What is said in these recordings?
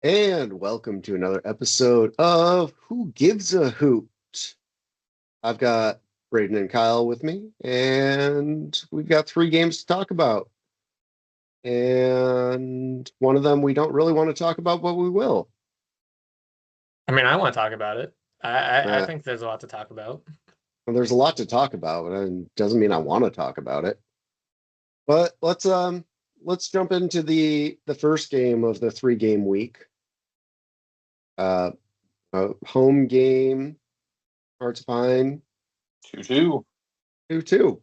And welcome to another episode of Who Gives a Hoot. I've got Braden and Kyle with me, and we've got three games to talk about. And one of them we don't really want to talk about, but we will. I mean, I want to talk about it. I Uh, think there's a lot to talk about. well, there's a lot to talk about, and it doesn't mean I want to talk about it. But let's jump into the first game of the three-game week. Uh, home game, Hearts Pine 2-2. 2-2.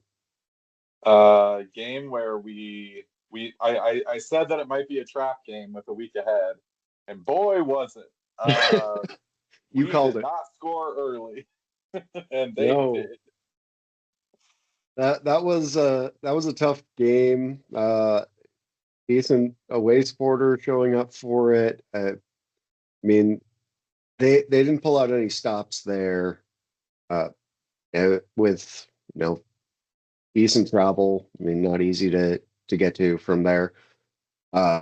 Game where I said that it might be a trap game with a week ahead, and boy was it. You We called did it. not score early, and they No. did. That was a tough game. Decent away supporter showing up for it. I mean, they didn't pull out any stops there. Uh, with decent travel. I mean, not easy to get to from there. Uh,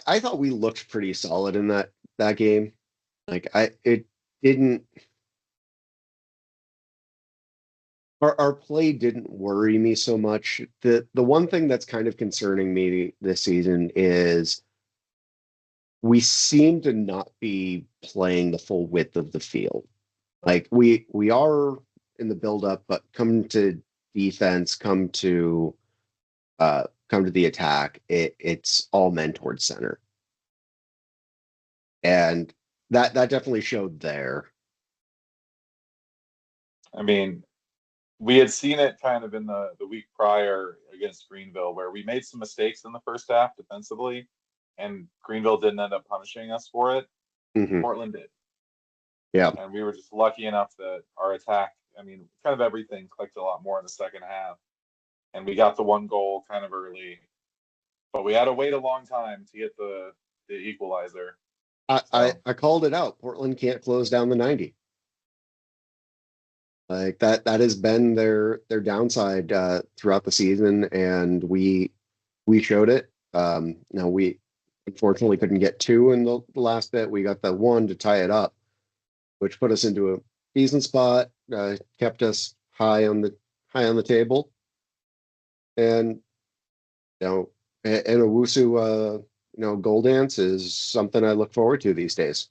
I thought we looked pretty solid in that game. Like it didn't. Our play didn't worry me so much. The one thing that's kind of concerning me this season is we seem to not be playing the full width of the field. Like we are in the buildup, but come to defense, come to the attack, it's all men towards center. And that definitely showed there. I mean, we had seen it kind of in the week prior against Greenville, where we made some mistakes in the first half defensively, and Greenville didn't end up punishing us for it. Hmm. Portland did. Yeah. And we were just lucky enough that our attack, I mean, kind of everything clicked a lot more in the second half. And we got the one goal kind of early, but we had to wait a long time to get the equalizer. I called it out. Portland can't close down the 90. Like that has been their downside throughout the season, and we showed it. Now we unfortunately couldn't get two in the last bit. We got the one to tie it up, which put us into a decent spot, kept us high on the table, and and Owusu goal dance is something I look forward to these days.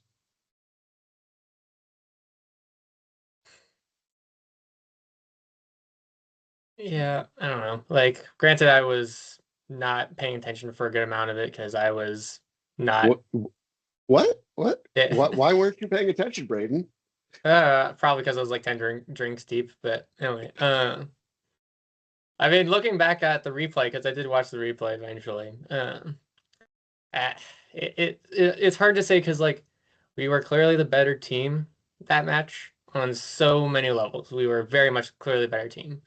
Yeah, I don't know. Like, granted, I was not paying attention for a good amount of it because I was not. What what what Yeah, what? Why weren't you paying attention, Braden? probably because I was like 10 drinks deep. But anyway, I mean, looking back at the replay, because I did watch the replay eventually. Uh, it's hard to say because like we were clearly the better team that match on so many levels. We were very much clearly the better team.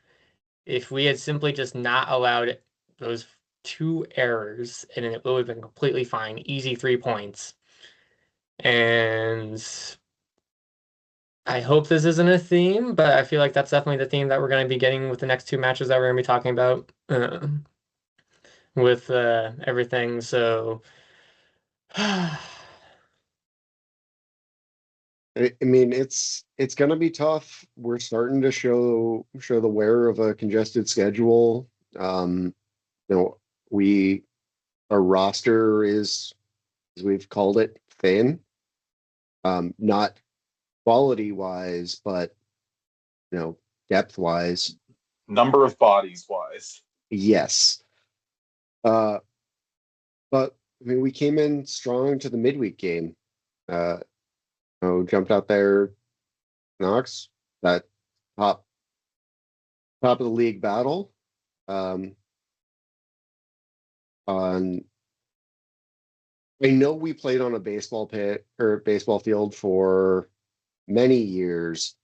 If we had simply just not allowed those two errors, and it would have been completely fine, easy 3 points. And I hope this isn't a theme, but I feel like that's definitely the theme that we're going to be getting with the next two matches that we're going to be talking about with everything. So, I mean, it's gonna be tough. We're starting to show the wear of a congested schedule. Um, you know, we our roster is, as we've called it, thin. Not quality wise, but depth wise. Number of bodies wise. Yes. Uh, but I mean, we came in strong to the midweek game. Uh, jumped out there, Knox, that top top of the league battle. Um, on I know we played on a baseball pit or baseball field for many years,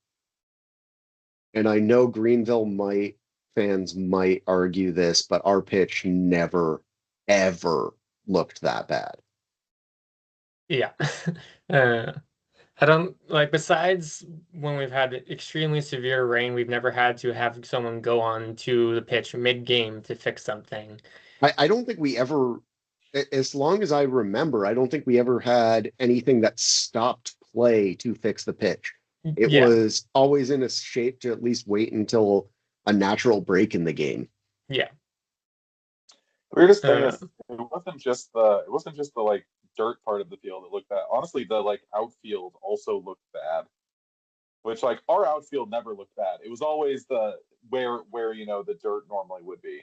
and I know Greenville might fans might argue this, but our pitch never ever looked that bad. yeah. uh, I don't like, besides when we've had extremely severe rain, we've never had to have someone go on to the pitch mid-game to fix something. I don't think we ever as long as I remember, I don't think we ever had anything that stopped play to fix the pitch. It Yeah, was always in a shape to at least wait until a natural break in the game. yeah. The weirdest thing Uh, is it wasn't just the like dirt part of the field that looked bad. Honestly, the like outfield also looked bad. Which like our outfield never looked bad. It was always the where the dirt normally would be.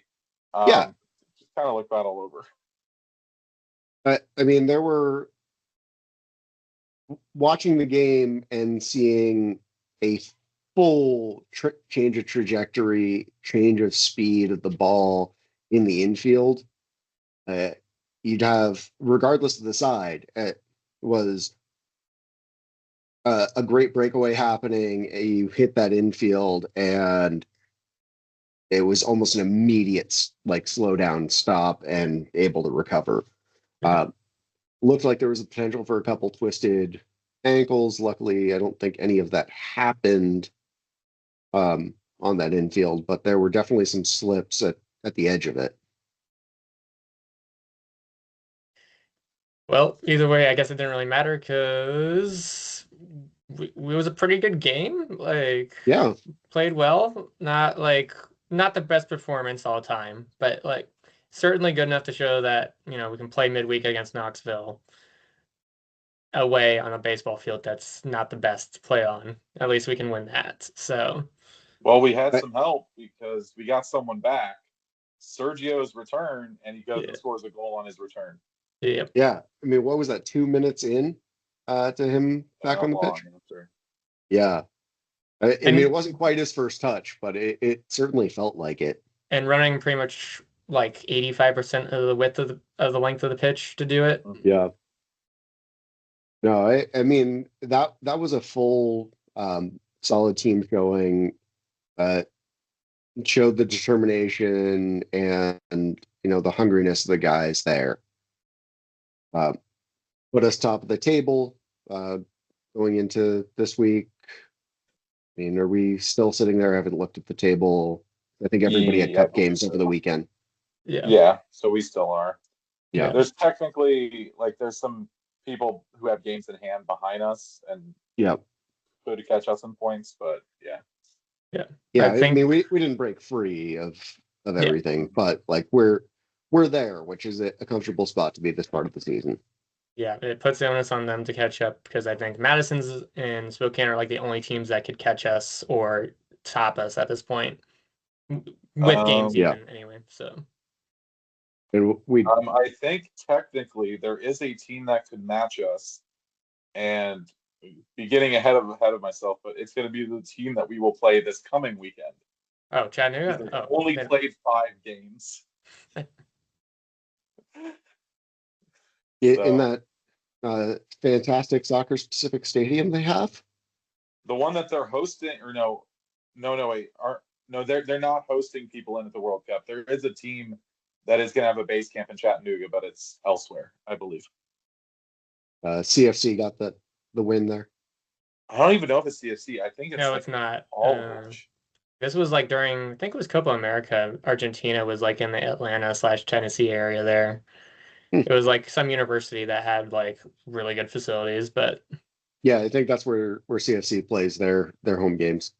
Yeah, Just kind of looked bad all over. I mean, there were watching the game and seeing a full change of trajectory, change of speed of the ball in the infield. Uh, you'd have, regardless of the side, it was a great breakaway happening. You hit that infield, and it was almost an immediate like slow down, stop, and able to recover. Uh, Looked like there was a potential for a couple twisted ankles. Luckily, I don't think any of that happened on that infield, but there were definitely some slips at the edge of it. well, either way, I guess it didn't really matter because it was a pretty good game. Like, Yeah, played well. Not the best performance all time, but like certainly good enough to show that, we can play midweek against Knoxville away on a baseball field that's not the best to play on. At least we can win that. So, Well, we had I, some help because we got someone back. Sergio's return, and he goes yeah. and scores a goal on his return. Yeah. yeah. I mean, what was that? 2 minutes in to him back on Not the long pitch. after. Yeah, I mean, it And wasn't quite his first touch, but it certainly felt like it. and running pretty much like 85% of the width of the length of the pitch to do it. Yeah. No, I mean that was a full solid team showing. Uh, Showed the determination and the hungriness of the guys there. Uh, Put us top of the table going into this week. I mean, are we still sitting there? I haven't looked at the table. I think everybody had Yeah, I cup believe games over the so. weekend. Yeah. Yeah, so we still are. Yeah. There's technically there's some people who have games in hand behind us and Yeah. could catch us in points, but yeah. Yeah. Yeah. I I mean, think we didn't break free of yeah. everything, but like we're there, which is a comfortable spot to be this part of the season. Yeah, it puts the onus on them to catch up because I think Madison's and Spokane are like the only teams that could catch us or top us at this point with games Yeah. even anyway. So And we I think technically there is a team that could match us, and be getting ahead of myself, but it's going to be the team that we will play this coming weekend. oh, Because Chattanooga. they've Oh, only played 5 games. in So that fantastic soccer specific stadium they have. the one that they're hosting, or no, wait, no, they're not hosting people in at the World Cup. There is a team that is going to have a base camp in Chattanooga, but it's elsewhere, I believe. CFC got the win there. I don't even know if it's CFC. I think it's no, like it's not. Aldrich. This was like during, I think it was Copa America. Argentina was like in the Atlanta/Tennessee area there. Hmm. It was like some university that had like really good facilities, but Yeah, I think that's where CFC plays their home games.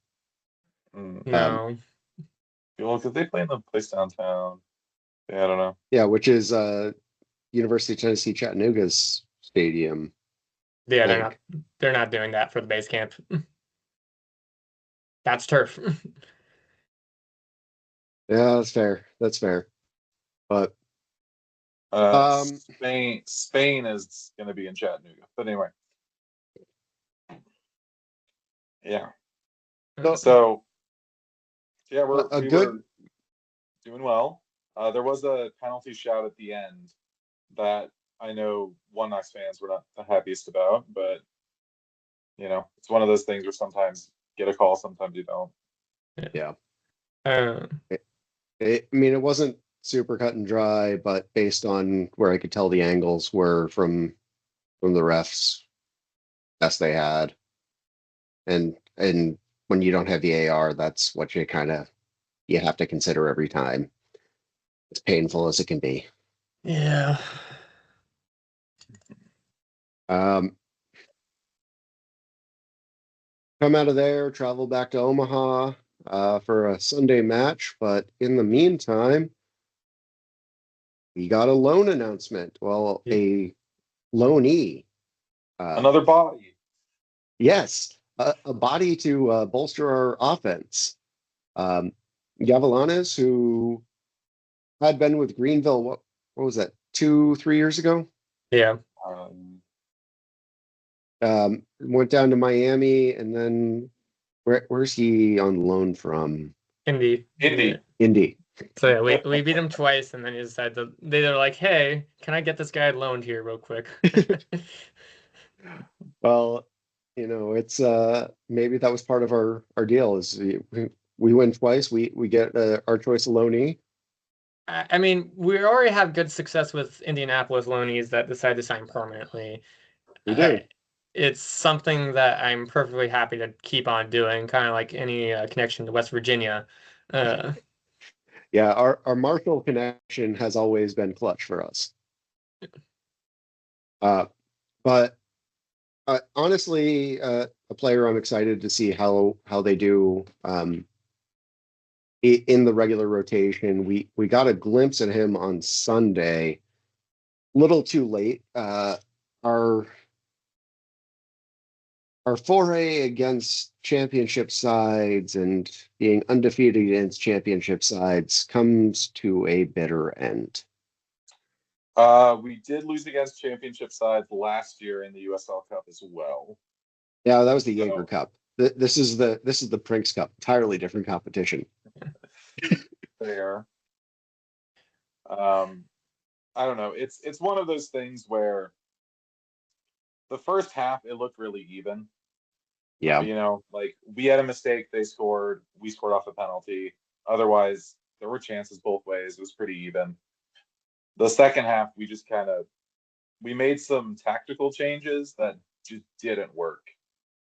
no. Well, because they play in the place downtown. Yeah, I don't know. Yeah, which is University of Tennessee Chattanooga's stadium. Yeah, I they're think. not they're not doing that for the base camp. That's turf. Yeah, that's fair. That's fair. But Spain is going to be in Chattanooga. But anyway, yeah. So yeah, we were doing well. There was a penalty shout at the end that I know One Knox fans were not the happiest about, but it's one of those things where sometimes you get a call, sometimes you don't. Yeah. Uh, I mean, it wasn't super cut and dry, but based on where I could tell the angles were from the refs, best they had, and when you don't have the AR, that's what you have to consider every time. As painful as it can be. yeah. Um, come out of there, travel back to Omaha for a Sunday match. But in the meantime, we got a loan announcement. Well, a loanee. Another body. Yes, a body to bolster our offense. Gavilanes, who had been with Greenville, what was that, 2, 3 years ago? Yeah. Went down to Miami, and then where's he on loan from? Indy. Indy. So yeah, we beat him twice, and then he decided to. They're like, "Hey, can I get this guy loaned here real quick?" Well, it's maybe that was part of our deal is we win twice, we get our choice of loanee. I mean, we already have good success with Indianapolis loanees that decide to sign permanently. We do. It's something that I'm perfectly happy to keep on doing, kind of like any connection to West Virginia. Yeah, our Marshall connection has always been clutch for us. But honestly, a player I'm excited to see how they do in the regular rotation. We got a glimpse at him on Sunday, little too late. Our foray against championship sides and being undefeated against championship sides comes to a bitter end. We did lose against championship sides last year in the USL Cup as well. Yeah, that was the Jaeger Cup. This is the Prinks Cup. Entirely different competition. Fair. I don't know. It's one of those things where the first half it looked really even. Yeah. Like we had a mistake, they scored, we scored off a penalty. Otherwise, there were chances both ways. It was pretty even. The second half, we made some tactical changes that just didn't work,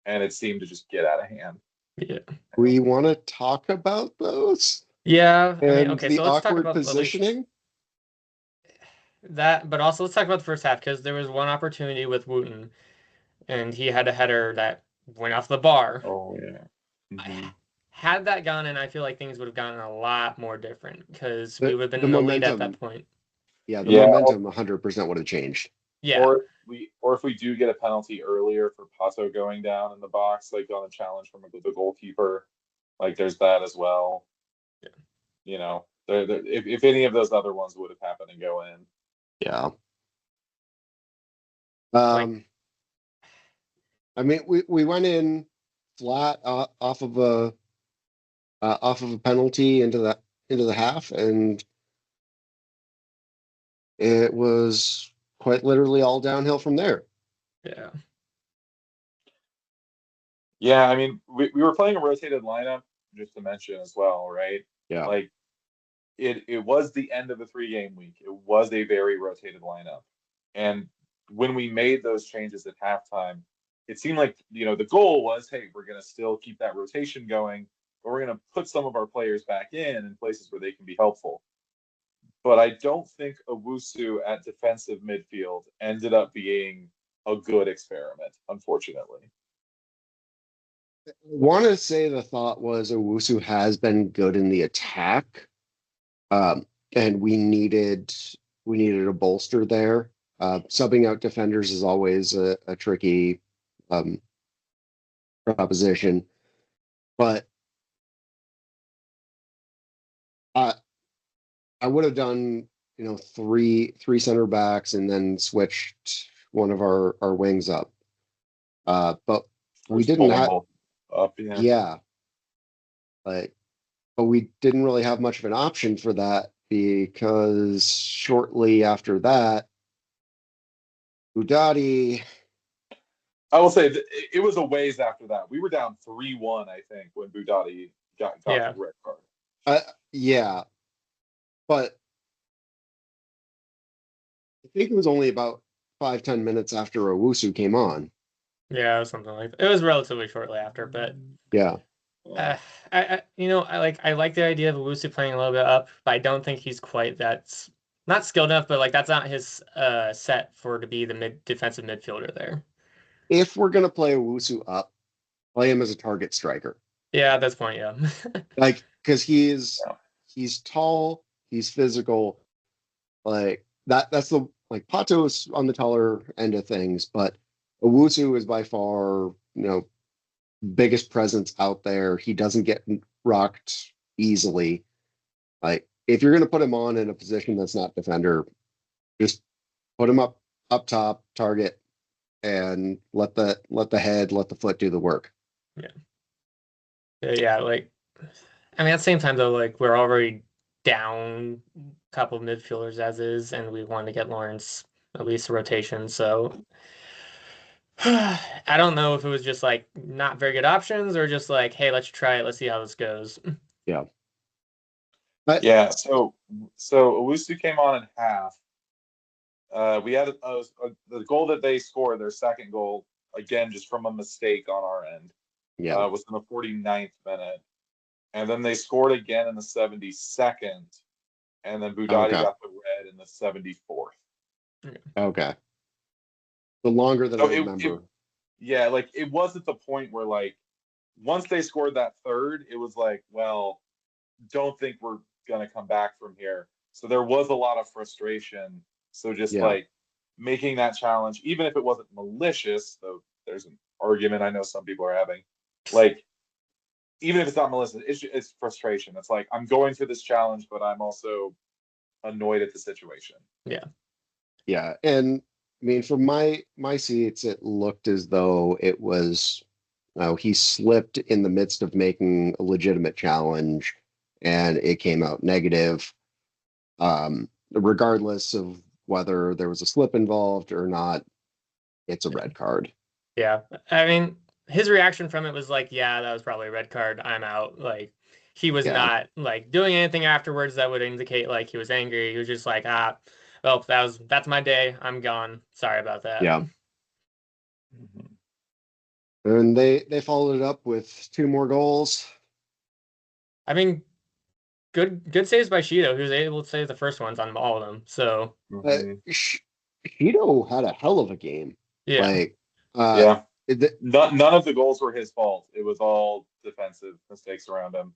and it seemed to just get out of hand. Yeah. We want to talk about those. Yeah. I mean, And okay, the so let's talk awkward about positioning. That, but also let's talk about the first half because there was one opportunity with Wooten, and he had a header that went off the bar. Oh yeah. Mm-hmm. Had that gone in, I feel like things would have gotten a lot more different because we would have been The in the lead at momentum. that point. Yeah, the momentum 100% would have changed. Yeah. Or if we do get a penalty earlier for Pato going down in the box, like on a challenge from the goalkeeper, like there's that as well. Yeah. If any of those other ones would have happened and go in. Yeah. Like, I mean, we went in flat off of a penalty into the half, and it was quite literally all downhill from there. yeah. Yeah, I mean, we were playing a rotated lineup, just to mention as well, right? Yeah. Like it was the end of a 3-game week. It was a very rotated lineup. And when we made those changes at halftime, it seemed like, the goal was, hey, we're going to still keep that rotation going, but we're going to put some of our players back in places where they can be helpful. But I don't think Owusu at defensive midfield ended up being a good experiment, unfortunately. I want to say the thought was Owusu has been good in the attack, and we needed a bolster there. Subbing out defenders is always a tricky proposition, but I would have done three center backs and then switched one of our wings up, but we didn't have up. Yeah, but we didn't really have much of an option for that because shortly after that, Udati. I will say it was a ways after that. We were down 3-1, I think, when Budati got the red card. Yeah, but I think it was only about 5-10 minutes after Owusu came on. Yeah, something like that. It was relatively shortly after, but yeah. I like the idea of Owusu playing a little bit up, but I don't think he's quite that not skilled enough, but like that's not his set for to be the defensive midfielder there. If we're gonna play Owusu up, play him as a target striker. Yeah, at this point, yeah. Like, because he's tall, he's physical. Like that's the like Pato's on the taller end of things, but Owusu is by far, biggest presence out there. He doesn't get rocked easily. Like if you're gonna put him on in a position that's not defender, just put him up top, target, and let the head, let the foot do the work. Yeah, like I mean at the same time though, like we're already down a couple midfielders as is, and we want to get Lawrence at least a rotation, so I don't know if it was just like not very good options or just like, hey, let's try it, let's see how this goes. Yeah. Yeah, so Owusu came on in half. We had the goal that they scored, their second goal, again, just from a mistake on our end. Yeah. Was in the 49th minute. And then they scored again in the 72nd. And then Budati got the red in the 74th. Okay. The longer than I remember. Yeah, like it was at the point where like once they scored that third, it was like, well, don't think we're gonna come back from here. So there was a lot of frustration. So just like making that challenge, even if it wasn't malicious, though there's an argument I know some people are having, like even if it's not malicious, it's frustration. It's like I'm going to this challenge, but I'm also annoyed at the situation. Yeah, and I mean, from my seats, it looked as though it was, he slipped in the midst of making a legitimate challenge, and it came out negative. Regardless of whether there was a slip involved or not, it's a red card. Yeah, I mean, his reaction from it was like, yeah, that was probably a red card. I'm out. Like, he was not like doing anything afterwards that would indicate like he was angry. He was just like, well, that's my day. I'm gone. Sorry about that. Yeah. And they followed it up with 2 more goals. I mean, good saves by Shido, who was able to save the first ones on all of them. So Shido had a hell of a game. Yeah. Like, none of the goals were his fault. It was all defensive mistakes around him.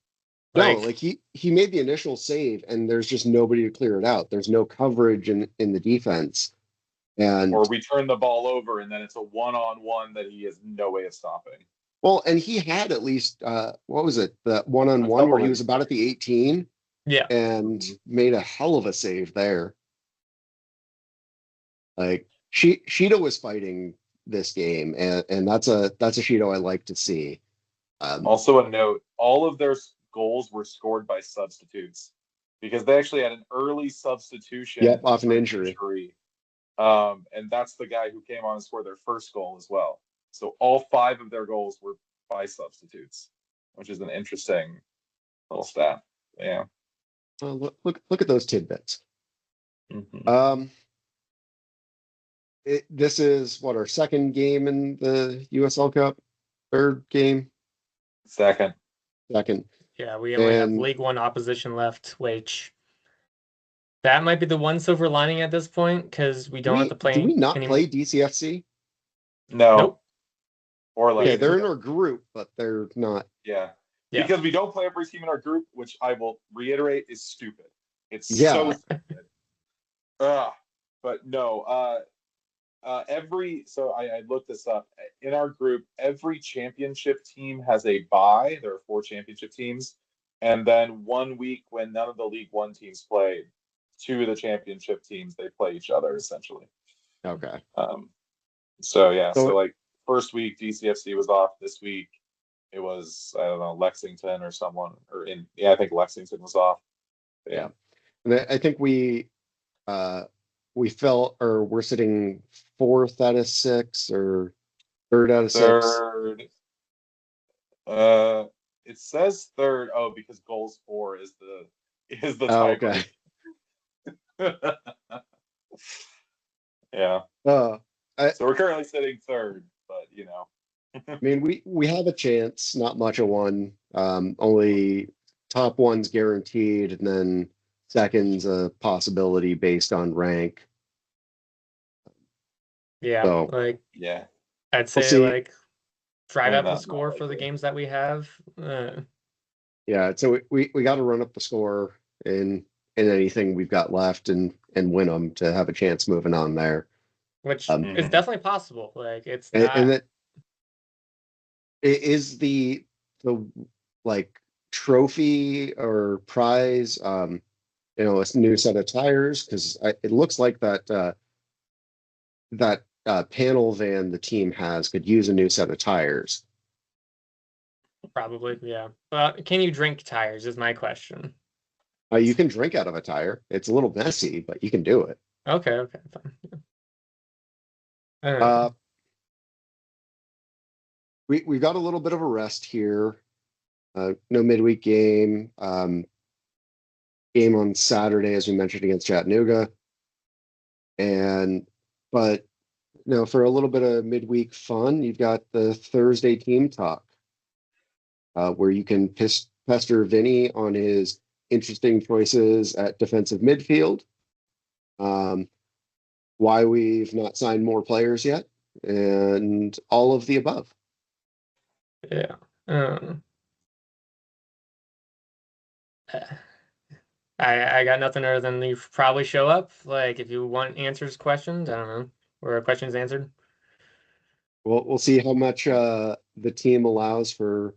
No, like he made the initial save, and there's just nobody to clear it out. There's no coverage in the defense, or we turn the ball over, and then it's a 1-on-1 that he has no way of stopping. Well, and he had at least what was it, the 1-on-1 where he was about at the 18, and made a hell of a save there. Like Shido was fighting this game, and that's a Shido I like to see. Also a note: all of their goals were scored by substitutes because they actually had an early substitution. Yep, off an injury. And that's the guy who came on and scored their first goal as well. So all 5 of their goals were by substitutes, which is an interesting little stat. Yeah. Well, look at those tidbits. This is what, our second game in the USL Cup? Third game? Second. Yeah, we only have League One opposition left, which that might be the one silver lining at this point because we don't have to play. Do we not play DCFC? No. Nope. Or like they're in our group, but they're not. Yeah. Because we don't play every team in our group, which I will reiterate is stupid. It's so stupid. But no. So I looked this up. In our group, every championship team has a bye. There are 4 championship teams, and then 1 week when none of the League One teams play, 2 of the championship teams they play each other essentially. Okay. So like first week DCFC was off. This week it was, I don't know, Lexington or someone, I think Lexington was off. Yeah. And I think we fell, or we're sitting 4th out of 6 or 3rd out of 6. It says 3rd. Oh, because goals 4 is the okay. Yeah. So we're currently sitting 3rd, but I mean, we have a chance, not much of one. Only top 1's guaranteed, and then second's a possibility based on rank. Yeah, So like Yeah. I'd we'll say see. like drive up the Not score for the likely. games that we have. Yeah, so we got to run up the score in anything we've got left and win them to have a chance moving on there. Which is Mhm. definitely possible. Like it's And not that it is the like trophy or prize, a new set of tires because it looks like that panel van the team has could use a new set of tires. probably, yeah. But can you drink tires is my question. You can drink out of a tire. It's a little messy, but you can do it. Okay, fine. Uh, we got a little bit of a rest here. No midweek game. Game on Saturday, as we mentioned, against Chattanooga. And but for a little bit of midweek fun, you've got the Thursday team talk, where you can pester Vinny on his interesting choices at defensive midfield, um, why we've not signed more players yet, and all of the above. Yeah. I got nothing other than you probably show up. Like if you want answers questions, I don't know, or questions answered. We'll see how much the team allows for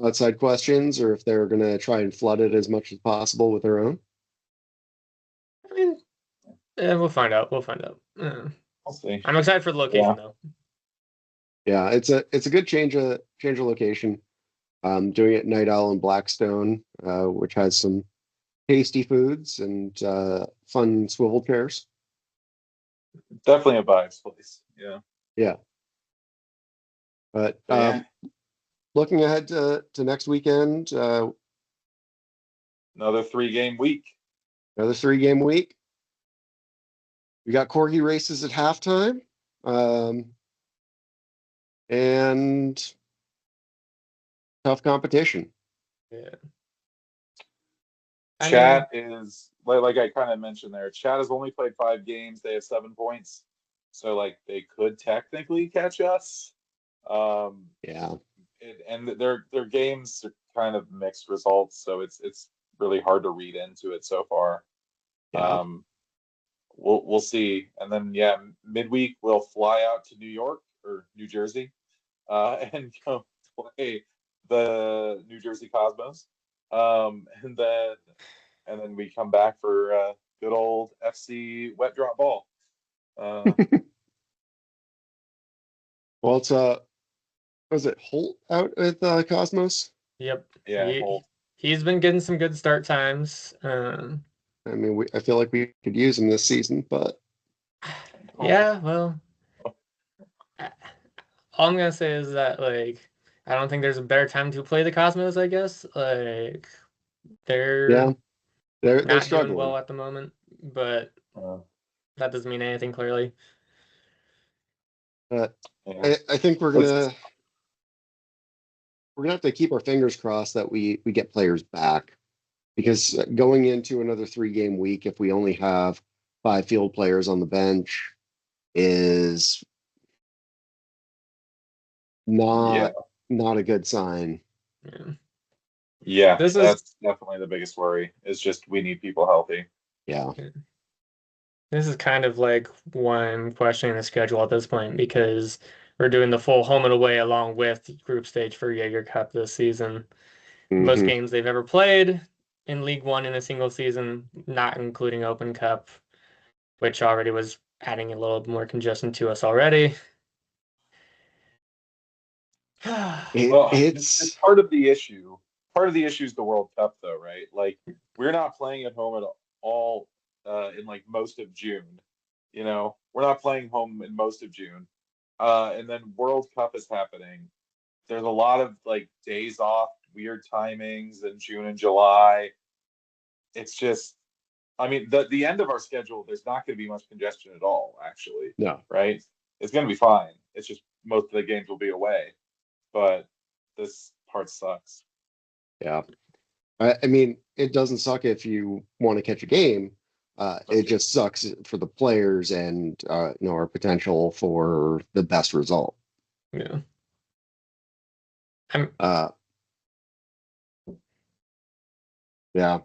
outside questions, or if they're going to try and flood it as much as possible with their own. I mean, we'll find out. We'll find out. We'll see. I'm excited for the location though. Yeah, it's a good change of location. Doing it Night Owl in Blackstone, which has some tasty foods and fun swivel chairs. Definitely a vibes place. Yeah. Yeah, but Yeah. looking ahead to next weekend, Another 3-game week. another 3 game week. We got corgi races at halftime, and tough competition. Yeah. I mean, Chat is like I kind of mentioned there. Chat has only played 5 games. They have 7 points, so like they could technically catch us. Yeah, And their games are kind of mixed results, so it's really hard to read into it so far. yeah. We'll see, and then yeah, midweek we'll fly out to New York or New Jersey, and go play the New Jersey Cosmos, and then we come back for good old FC wet drop ball. Well, it's was it Holt out with Cosmos? yep. Yeah, He's been getting some good start times. I mean, I feel like we could use him this season, but Yeah, well, all I'm gonna say is that like I don't think there's a better time to play the Cosmos, I guess. Like yeah, they're they're not doing struggling. well at the moment, but uh, that doesn't mean anything clearly. But yeah. I think Let's we're gonna have to keep our fingers crossed that we get players back, because going into another 3 game week, if we only have 5 field players on the bench, is Yeah. not a good sign. Yeah. Yeah, This is that's definitely the biggest worry. Is just we need people healthy. Yeah. this is kind of like one questioning the schedule at this point because we're doing the full home and away along with group stage for Jaeger Cup this season. Most Hmm. games they've ever played in League One in a single season, not including Open Cup, which already was adding a little more congestion to us already. Well, it's It's part of the issue. Part of the issue is the World Cup, though, right? Like we're not playing at home at all in like most of June. We're not playing home in most of June, and then World Cup is happening. There's a lot of like days off, weird timings in June and July. It's just, I mean, the end of our schedule, there's not going to be much congestion at all, actually, no. right? It's going to be fine. It's just most of the games will be away, but this part sucks. Yeah. I mean, it doesn't suck if you want to catch a game. It just sucks for the players and our potential for the best result. Yeah. I'm Uh, yeah,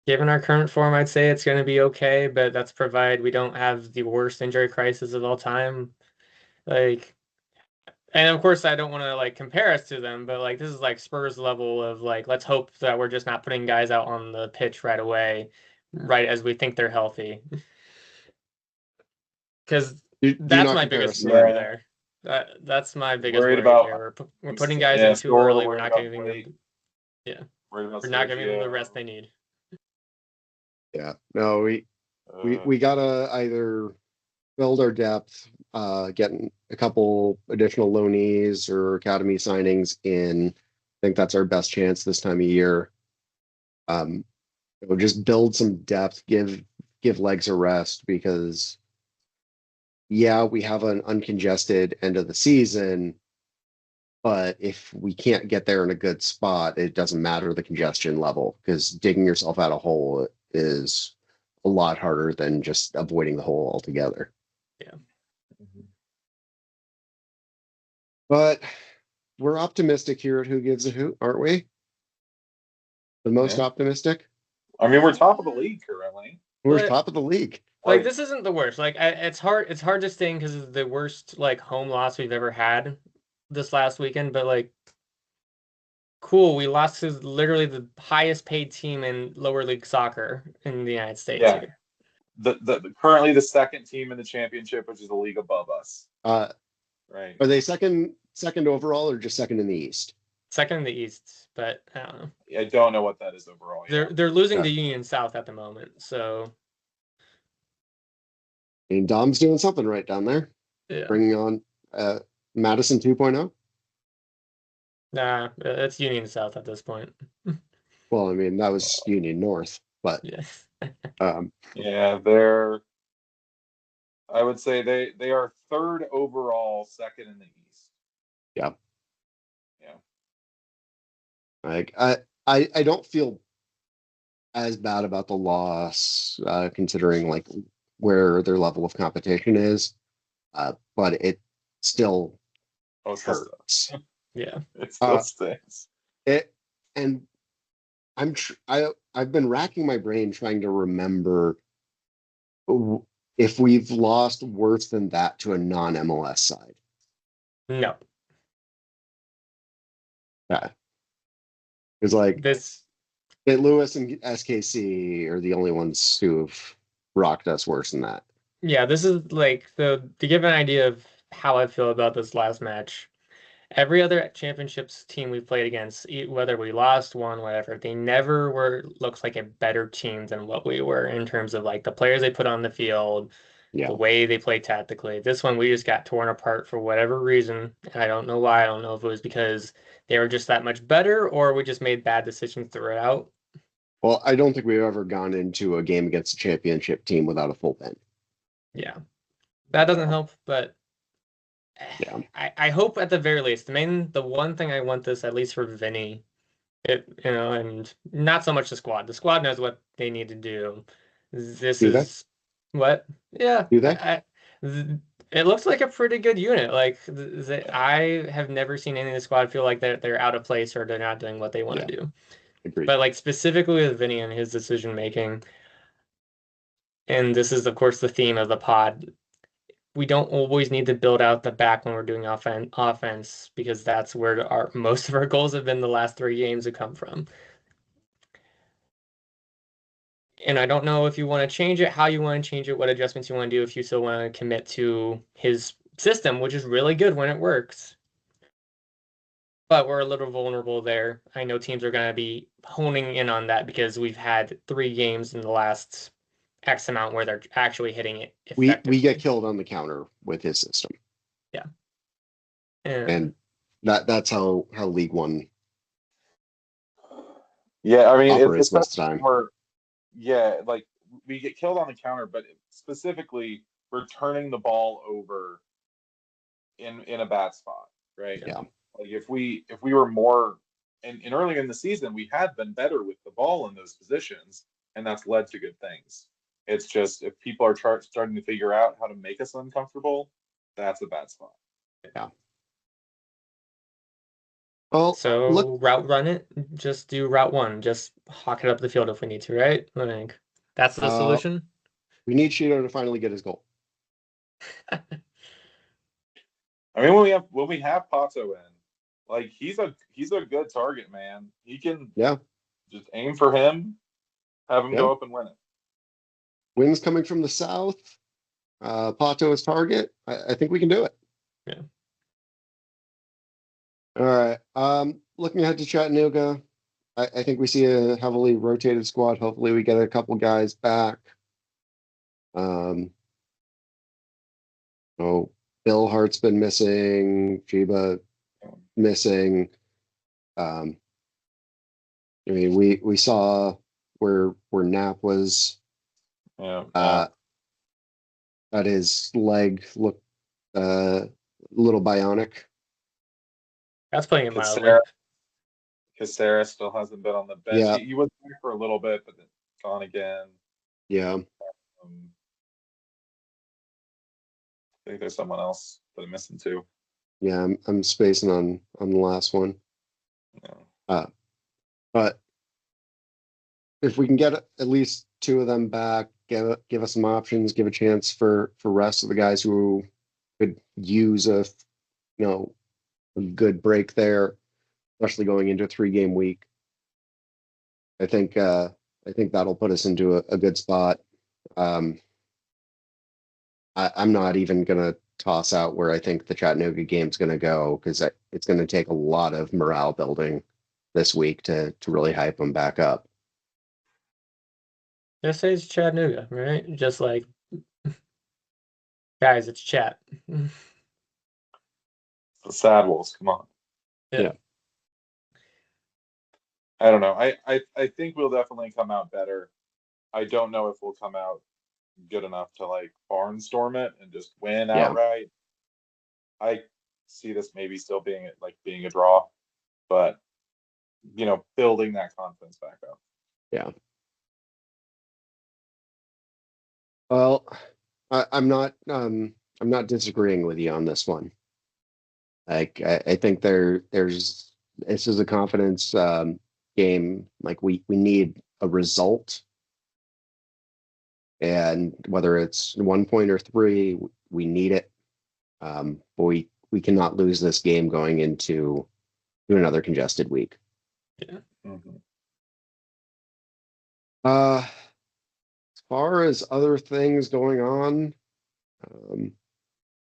Given our current form, I'd say it's going to be okay, but that's provided we don't have the worst injury crisis of all time. Like, and of course, I don't want to like compare us to them, but like this is like Spurs level of like let's hope that we're just not putting guys out on the pitch right away, right as we think they're healthy. Because do that's not my compare biggest us to worry them. Yeah, there. That's my biggest worried worry about here. We're putting guys in too Score, early. We're worried not about giving Blake, them, yeah, worried about we're not giving them the rest Sergio. they need. Yeah, no, we Uh, we gotta either build our depth, getting a couple additional loanees or academy signings in. I think that's our best chance this time of year. Um, just build some depth, give legs a rest because yeah, we have an uncongested end of the season, but if we can't get there in a good spot, it doesn't matter the congestion level because digging yourself out a hole is a lot harder than just avoiding the hole altogether. Yeah. But we're optimistic here at Who Gives a Hoot, aren't we? The most yeah. optimistic? I mean, we're top of the league currently. We're But top of the league. like Like, this isn't the worst. Like it's hard. It's hard to sting because it's the worst like home loss we've ever had this last weekend. But like, cool, we lost to literally the highest paid team in lower league soccer in the United States yeah, here. the currently the second team in the championship, which is the league above us. Uh, Right. are they second overall or just second in the East? Second in the East, but I don't know. I don't know what that is overall. Yeah. They're losing Yeah. to Union South at the moment, so I mean, Dom's doing something right down there, yeah. bringing on Madison 2.0. Nah, it's Union South at this point. Well, I mean, that was Union North, but Yeah. um, Yeah, they're. I would say they are third overall, second in the East. yeah, Yeah. like I don't feel as bad about the loss, considering like where their level of competition is, but it still Oh, it still hurts. Yeah. it still Uh, stinks. it and I've been racking my brain trying to remember if we've lost worse than that to a non-MLS side. No. Yeah, because like This St. Louis and SKC are the only ones who've rocked us worse than that. yeah, this is like to give an idea of how I feel about this last match. Every other championships team we played against, whether we lost, won, whatever, they never were looks like a better team than what we were in terms of like the players they put on the field, the Yeah. way they play tactically. This one we just got torn apart for whatever reason. And I don't know why. I don't know if it was because they were just that much better or we just made bad decisions throughout. Well, I don't think we've ever gone into a game against a championship team without a full bench. Yeah. That doesn't No. help, but Yeah. I hope at the very least, the one thing I want this at least for Vinny, and not so much the squad. The squad knows what they need to do. This Do they? is what, yeah. Do they? It looks like a pretty good unit. Like I have never seen any of the squad feel like they're out of place or they're not doing what they want Yeah. to do. Agreed. But like specifically with Vinny and his decision making, and this is of course the theme of the pod. We don't always need to build out the back when we're doing offense because that's where our most of our goals have been the last 3 games have come from. And I don't know if you want to change it, how you want to change it, what adjustments you want to do, if you still want to commit to his system, which is really good when it works. But we're a little vulnerable there. I know teams are going to be honing in on that because we've had 3 games in the last X amount where they're actually hitting it We get effectively. killed on the counter with his system. Yeah. And And that's how League One Yeah, I mean, operates most of especially the when time. we're yeah, like we get killed on the counter, but specifically we're turning the ball over in a bad spot, right? Yeah. Like if we were more and early in the season, we had been better with the ball in those positions, and that's led to good things. It's just if people are starting to figure out how to make us uncomfortable, that's a bad spot. Yeah. Well, So look, route run it. Just do route one. Just hawk it up the field if we need to, right? I think that's the solution. we need Cheeto to finally get his goal. I mean, when we have Pato in, like he's a good target, man. He can just aim for him, have him go up and win it. Wins coming from the south. Pato is target. I think we can do it. Yeah. All right. Looking ahead to Chattanooga, I think we see a heavily rotated squad. Hopefully, we get a couple guys back. Oh, Bill Hart's been missing. Chiba missing. I mean, we saw where Knapp was. Yeah. That his leg looked a little bionic. That's playing it mildly. Caceres still hasn't been on the bench. Yeah. He was there for a little bit, but then gone again. Yeah. I think there's someone else that I'm missing too. Yeah, I'm spacing on the last one. Yeah. But if we can get at least two of them back, give us some options, give a chance for rest of the guys who could use a good break there, especially going into a 3-game week. I think that'll put us into a good spot. I'm not even gonna toss out where I think the Chattanooga game's gonna go because it's gonna take a lot of morale building this week to really hype them back up. Just say it's Chattanooga, right? Just like, guys, it's Chat. The Sad Wolves, come on. Yeah. I don't know. I think we'll definitely come out better. I don't know if we'll come out good enough to like barnstorm it and just win outright. I see this maybe still being a draw, but building that confidence back up. Yeah. Well, I'm not disagreeing with you on this one. Like I think this is a confidence game. Like we need a result, and whether it's 1 point or 3, we need it. But we cannot lose this game going into another congested week. Yeah. Mm-hmm. As far as other things going on,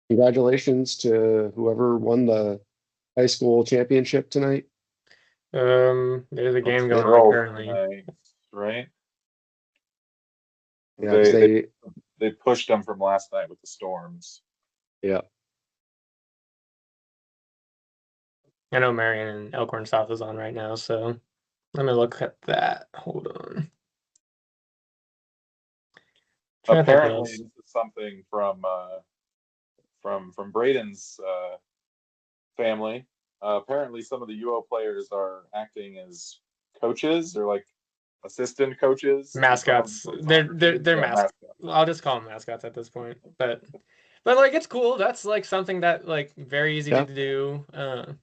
congratulations to whoever won the high school championship tonight. There's a game going on currently. Tonight, right? Yeah, they pushed them from last night with the storms. Yeah. I know Marion and Elkhorn South is on right now, so let me look at that. Hold on. Apparently, this is something from Braedon's family. Apparently, some of the UO players are acting as coaches or like assistant coaches. Mascots. They're mascots. I'll just call them mascots at this point. But like it's cool. That's like something that like very easy to do. And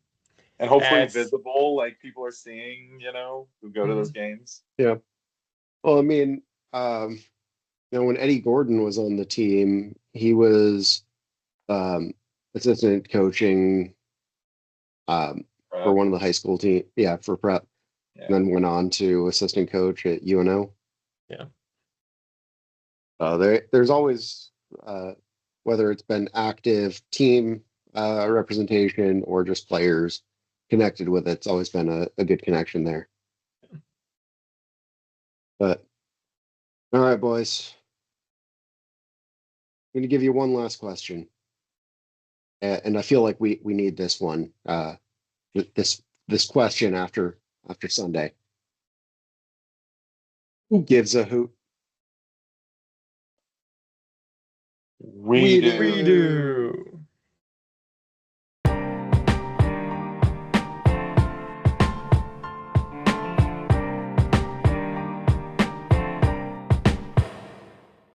hopefully visible, like people are seeing, who go to those games. Yeah. Well, I mean, when Eddie Gordon was on the team, he was assistant coaching for one of the high school team. Yeah, for prep. Yeah. And then went on to assistant coach at UNO. Yeah. There's always, whether it's been active team representation or just players connected with it, it's always been a good connection there. But all right, boys. I'm going to give you one last question. And I feel like we need this one. This question after Sunday. Who gives a hoot? We do.